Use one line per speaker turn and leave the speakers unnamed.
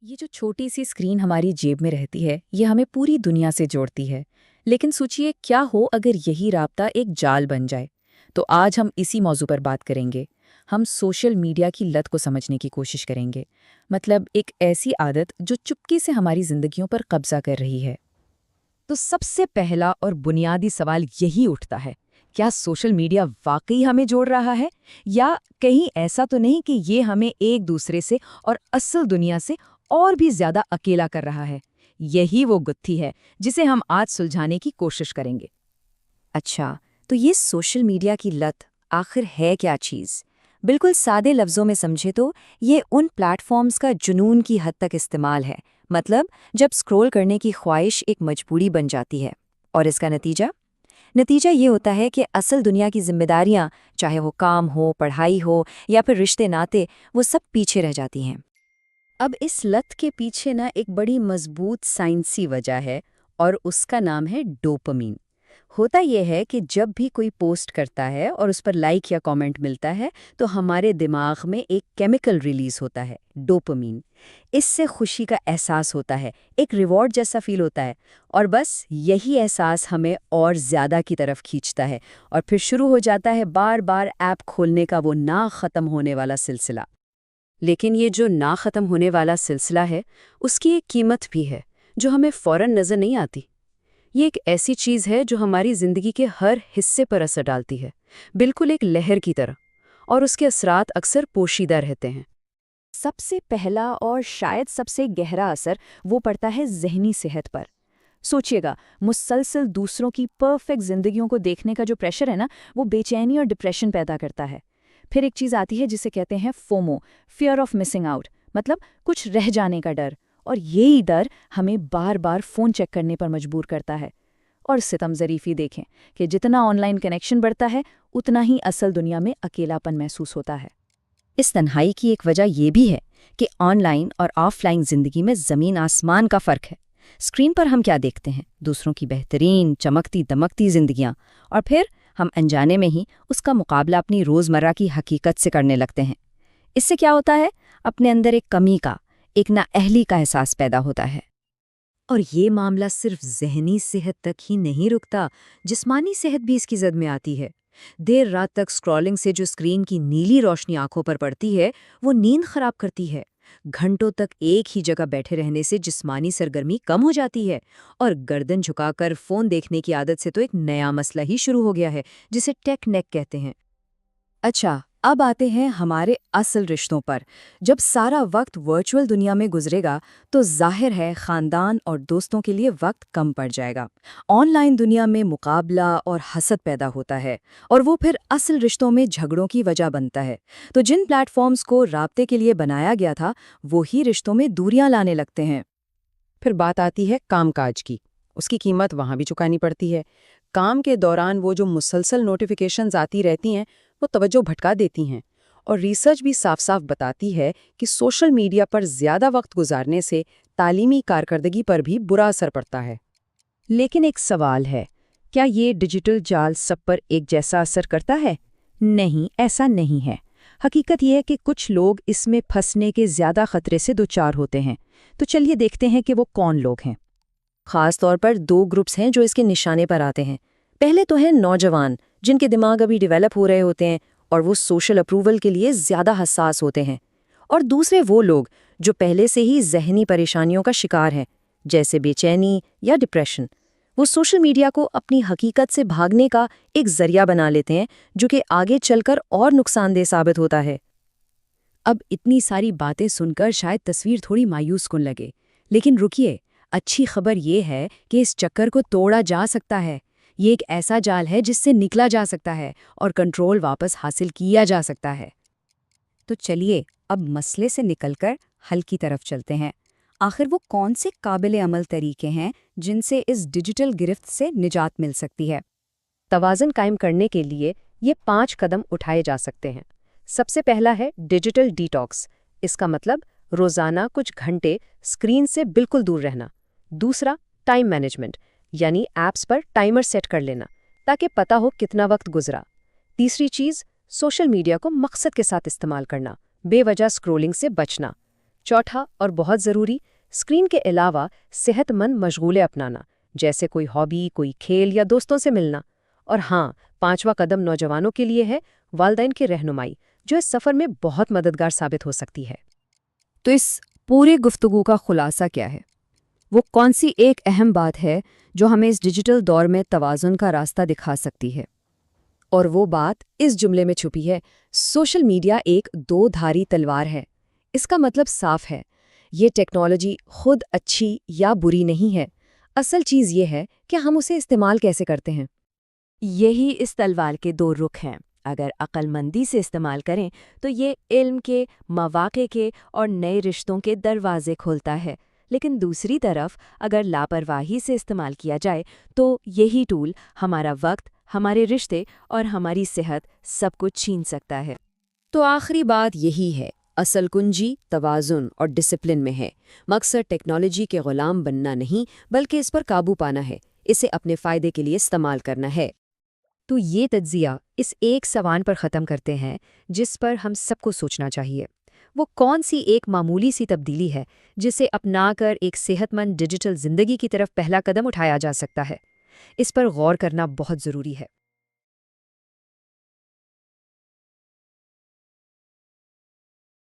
ये जो छोटी सी स्क्रीन हमारी जेब में रहती है, ये हमें पूरी दुनिया से जोड़ती है। लेकिन सोचिए क्या हो अगर यही राब्ता एक जाल बन जाए। तो आज हम इसी मौजू पर बात करेंगे। हम सोशल मीडिया की लत को समझने की कोशिश करेंगे। मतलब एक ऐसी आदत जो चुपके से हमारी जिंदगियों पर कब्जा कर रही है।
तो सबसे पहला और बुनियादी सवाल यही उठता है, क्या सोशल मीडिया वाकई हमें जोड़ रहा है, या कहीं ऐसा तो नहीं कि ये हमें एक दूसरे से और असल दुनिया से और भी ज्यादा अकेला कर रहा है। यही वो गुत्थी है जिसे हम आज सुलझाने की कोशिश करेंगे।
अच्छा, तो ये सोशल मीडिया की लत आखिर है क्या चीज़? बिल्कुल सादे लफ्ज़ों में समझे तो ये उन प्लेटफॉर्म्स का जुनून की हद तक इस्तेमाल है। मतलब जब स्क्रॉल करने की ख्वाहिश एक मजबूरी बन जाती है। और इसका नतीजा ये होता है कि असल दुनिया की जिम्मेदारियां, चाहे वो काम हो, पढ़ाई हो या फिर रिश्ते नाते, वो सब पीछे रह जाती हैं।
अब इस लत के पीछे ना एक बड़ी मजबूत साइंसी वजह है और उसका नाम है डोपामीन। होता यह है कि जब भी कोई पोस्ट करता है और उस पर लाइक या कमेंट मिलता है तो हमारे दिमाग में एक केमिकल रिलीज होता है, डोपामीन। इससे खुशी का एहसास होता है, एक रिवॉर्ड जैसा फील होता है। और बस यही एहसास हमें और ज़्यादा की तरफ खींचता है और फिर शुरू हो जाता है बार बार ऐप खोलने का वो ना ख़त्म होने वाला सिलसिला। लेकिन ये जो ना ख़त्म होने वाला सिलसिला है, उसकी एक कीमत भी है जो हमें फ़ौरन नज़र नहीं आती। ये एक ऐसी चीज़ है जो हमारी ज़िंदगी के हर हिस्से पर असर डालती है, बिल्कुल एक लहर की तरह, और उसके असरात अक्सर पोशीदा रहते हैं।
सबसे पहला और शायद सबसे गहरा असर वो पड़ता है ज़हनी सेहत पर। सोचिएगा, मुसलसल दूसरों की परफेक्ट जिंदगियों को देखने का जो प्रेशर है ना, वो बेचैनी और डिप्रेशन पैदा करता है। फिर एक चीज़ आती है जिसे कहते हैं FOMO, fear of missing out, मतलब कुछ रह जाने का डर। और यही डर हमें बार बार फ़ोन चेक करने पर मजबूर करता है। और सितम ज़रीफ़ी देखें कि जितना ऑनलाइन कनेक्शन बढ़ता है, उतना ही असल दुनिया में अकेलापन महसूस होता है।
इस तन्हाई की एक वजह यह भी है कि ऑनलाइन और ऑफलाइन ज़िंदगी में ज़मीन आसमान का फ़र्क है। स्क्रीन पर हम क्या देखते हैं? दूसरों की बेहतरीन चमकती दमकती जिंदगियां, और फिर हम अनजाने में ही उसका मुकाबला अपनी रोज़मर्रा की हकीकत से करने लगते हैं। इससे क्या होता है? अपने अंदर एक कमी का, एक नाअहली का एहसास पैदा होता है।
और ये मामला सिर्फ ज़हनी सेहत तक ही नहीं रुकता, जिस्मानी सेहत भी इसकी जद में आती है। देर रात तक स्क्रॉलिंग से जो स्क्रीन की नीली रोशनी आंखों पर पड़ती है, वो नींद खराब करती है। घंटों तक एक ही जगह बैठे रहने से जिस्मानी सरगर्मी कम हो जाती है, और गर्दन झुकाकर फ़ोन देखने की आदत से तो एक नया मसला ही शुरू हो गया है, जिसे टेक नेक कहते हैं। अच्छा, अब आते हैं हमारे असल रिश्तों पर। जब सारा वक्त वर्चुअल दुनिया में गुजरेगा, तो जाहिर है खानदान और दोस्तों के लिए वक्त कम पड़ जाएगा। ऑनलाइन दुनिया में मुकाबला और हसद पैदा होता है, और वो फिर असल रिश्तों में झगड़ों की वजह बनता है। तो जिन प्लेटफॉर्म्स को राब्ते के लिए बनाया गया था, वो ही रिश्तों में दूरियां लाने लगते हैं।
फिर बात आती है कामकाज की। उसकी कीमत वहाँ भी चुकानी पड़ती है। काम के दौरान वो जो मुसलसल नोटिफिकेशंस आती रहती हैं, वो तवज्जो भटका देती हैं। और रिसर्च भी साफ साफ बताती है कि सोशल मीडिया पर ज़्यादा वक्त गुजारने से तालीमी कारकर्दगी पर भी बुरा असर पड़ता है।
लेकिन एक सवाल है, क्या ये डिजिटल जाल सब पर एक जैसा असर करता है? नहीं, ऐसा नहीं है। हकीकत ये है कि कुछ लोग इसमें फंसने के ज़्यादा खतरे से दोचार होते हैं। तो चलिए देखते हैं कि वो कौन लोग हैं।
खास तौर पर दो ग्रुप्स हैं जो इसके निशाने पर आते हैं। पहले तो हैं नौजवान, जिनके दिमाग अभी डेवलप हो रहे होते हैं और वो सोशल अप्रूवल के लिए ज़्यादा हसास होते हैं। और दूसरे वो लोग जो पहले से ही ज़हनी परेशानियों का शिकार हैं, जैसे बेचैनी या डिप्रेशन। वो सोशल मीडिया को अपनी हकीकत से भागने का एक जरिया बना लेते हैं, जो कि आगे चलकर और नुकसानदेह साबित होता है।
अब इतनी सारी बातें सुनकर शायद तस्वीर थोड़ी मायूस कुन लगे, लेकिन रुकिए, अच्छी खबर ये है कि इस चक्कर को तोड़ा जा सकता है। ये एक ऐसा जाल है जिससे निकला जा सकता है और कंट्रोल वापस हासिल किया जा सकता है।
तो चलिए अब मसले से निकलकर हल की तरफ चलते हैं। आखिर वो कौन से काबिल अमल तरीके हैं जिनसे इस डिजिटल गिरफ्त से निजात मिल सकती है?
तवाज़ुन कायम करने के लिए ये 5 कदम उठाए जा सकते हैं। सबसे पहला है डिजिटल डिटॉक्स। इसका मतलब रोज़ाना कुछ घंटे स्क्रीन से बिल्कुल दूर रहना। दूसरा, टाइम मैनेजमेंट, यानी ऐप्स पर टाइमर सेट कर लेना ताकि पता हो कितना वक्त गुजरा। तीसरी चीज़, सोशल मीडिया को मकसद के साथ इस्तेमाल करना, बेवजह स्क्रोलिंग से बचना।
چوتھا اور بہت ضروری، اسکرین کے علاوہ صحت مند مشغولے اپنانا، جیسے کوئی ہابی، کوئی کھیل یا دوستوں سے ملنا۔ اور ہاں، پانچواں قدم نوجوانوں کے لیے ہے والدین کی رہنمائی، جو اس سفر میں بہت مددگار ثابت ہو سکتی ہے۔
تو اس پورے گفتگو کا خلاصہ کیا ہے؟ وہ کون سی ایک اہم بات ہے جو ہمیں اس ڈیجیٹل دور میں توازن کا راستہ دکھا سکتی ہے؟
اور وہ بات اس جملے میں چھپی ہے، سوشل میڈیا ایک دو دھاری تلوار ہے۔ اس کا مطلب صاف ہے، یہ ٹیکنالوجی خود اچھی یا بری نہیں ہے، اصل چیز یہ ہے کہ ہم اسے استعمال کیسے کرتے ہیں۔
یہی اس تلوار کے دو رخ ہیں۔ اگر عقل مندی سے استعمال کریں تو یہ علم کے، مواقع کے اور نئے رشتوں کے دروازے کھولتا ہے، لیکن دوسری طرف اگر لاپرواہی سے استعمال کیا جائے تو یہی ٹول ہمارا وقت، ہمارے رشتے اور ہماری صحت سب کچھ چھین سکتا ہے۔
تو آخری بات یہی ہے، اصل کنجی توازن اور ڈسپلن میں ہے۔ مقصد ٹیکنالوجی کے غلام بننا نہیں، بلکہ اس پر قابو پانا ہے، اسے اپنے فائدے کے لیے استعمال کرنا ہے۔
تو یہ تجزیہ اس ایک سوال پر ختم کرتے ہیں جس پر ہم سب کو سوچنا چاہیے۔ وہ کون سی ایک معمولی سی تبدیلی ہے جسے اپنا کر ایک صحت مند ڈیجیٹل زندگی کی طرف پہلا قدم اٹھایا جا سکتا ہے؟ اس پر غور کرنا بہت ضروری ہے۔